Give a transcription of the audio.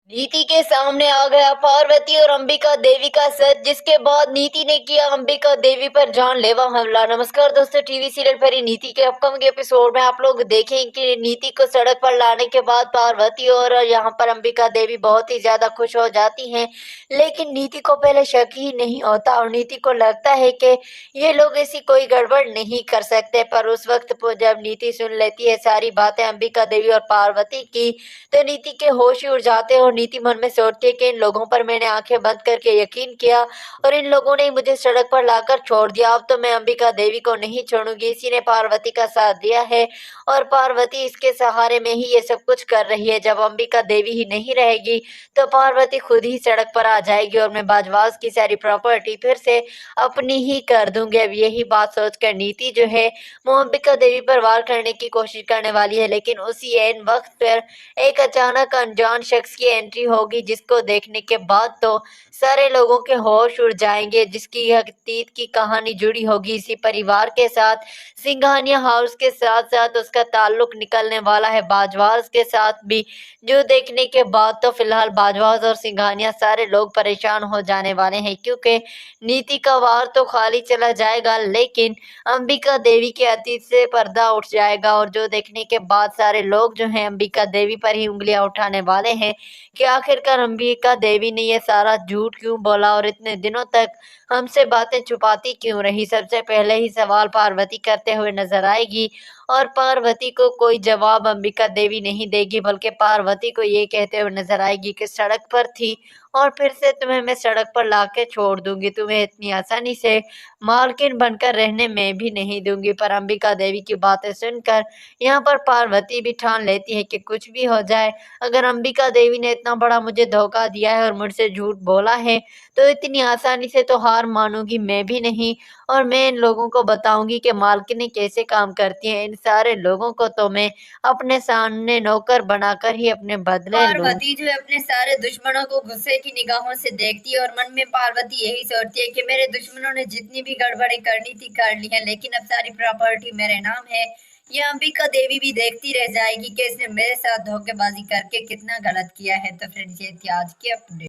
नीति के सामने आ गया पार्वती और अंबिका देवी का सच, जिसके बाद नीति ने किया अंबिका देवी पर जानलेवा हमला। नमस्कार दोस्तों, टीवी सीरियल परी नीति के अपकमिंग एपिसोड में आप लोग देखेंगे कि नीति को सड़क पर लाने के बाद पार्वती और यहाँ पर अंबिका देवी बहुत ही ज्यादा खुश हो जाती हैं। लेकिन नीति को पहले शक ही नहीं होता और नीति को लगता है कि ये लोग ऐसी कोई गड़बड़ नहीं कर सकते। पर उस वक्त जब नीति सुन लेती है सारी बातें अंबिका देवी और पार्वती की, तो नीति के होश ही उड़ जाते हैं और नीति मन में सोचती है कि इन लोगों पर मैंने आंखें बंद करके यकीन किया और इन लोगों ने मुझे सड़क पर लाकर छोड़ दिया। अब तो मैं अंबिका देवी को नहीं छोड़ूंगी। इसी ने पार्वती का साथ दिया है और पार्वती इसके सहारे में ही ये सब कुछ कर रही है। जब अंबिका देवी ही नहीं रहेगी तो पार्वती खुद ही सड़क पर आ जाएगी और मैं बाजवास की सारी प्रॉपर्टी फिर से अपनी ही कर दूंगी। अब यही बात सोचकर नीति जो है वो अंबिका देवी पर वार करने की कोशिश करने वाली है, लेकिन उसी एन वक्त पर एक अचानक अनजान शख्स की एंट्री होगी, जिसको देखने के बाद तो सारे लोगों के होश उड़ जाएंगे, जिसकी अतीत की कहानी जुड़ी होगी इसी परिवार के साथ। सिंघानिया हाउस के साथ साथ उसका ताल्लुक निकलने वाला है बाजवास के साथ भी, जो देखने के बाद तो फिलहाल बाजवास और सिंघानिया सारे लोग परेशान हो जाने वाले हैं, क्योंकि नीति का वार तो खाली चला जाएगा लेकिन अंबिका देवी के अतीत से पर्दा उठ जाएगा। और जो देखने के बाद सारे लोग जो हैं अंबिका देवी पर ही उंगलियां उठाने वाले हैं कि आखिरकार अंबिका देवी ने ये सारा झूठ क्यों बोला और इतने दिनों तक हमसे बातें छुपाती क्यों रही। सबसे पहले ही सवाल पार्वती करते हुए नजर आएगी और पार्वती को कोई जवाब अंबिका देवी नहीं देगी, बल्कि पार्वती को ये कहते हुए नजर आएगी कि सड़क पर थी और फिर से तुम्हें मैं सड़क पर लाके छोड़ दूंगी, तुम्हें इतनी आसानी से मालकिन बनकर रहने में भी नहीं दूंगी। पर अंबिका देवी की बातें सुनकर यहाँ पर पार्वती भी ठान लेती है कि कुछ भी हो जाए, अगर अंबिका देवी ने इतना बड़ा मुझे धोखा दिया है और मुझसे झूठ बोला है तो इतनी आसानी से तो हार मानूंगी मैं भी नहीं। और मैं इन लोगों को बताऊंगी कि मालकिनें कैसे काम करती हैं। इन सारे लोगों को तो मैं अपने सामने नौकर बनाकर ही अपने बदले लूं। पार्वती जो है अपने सारे दुश्मनों को गुस्से की निगाहों से देखती है और मन में पार्वती यही सोचती है कि मेरे दुश्मनों ने जितनी भी गड़बड़ी करनी थी कर ली है, लेकिन अब सारी प्रॉपर्टी मेरे नाम है। ये अंबिका देवी भी देखती रह जाएगी कि इसने मेरे साथ धोखेबाजी करके कितना गलत किया है। तो फ्रेंड्स, ये थी आज की अपडेट।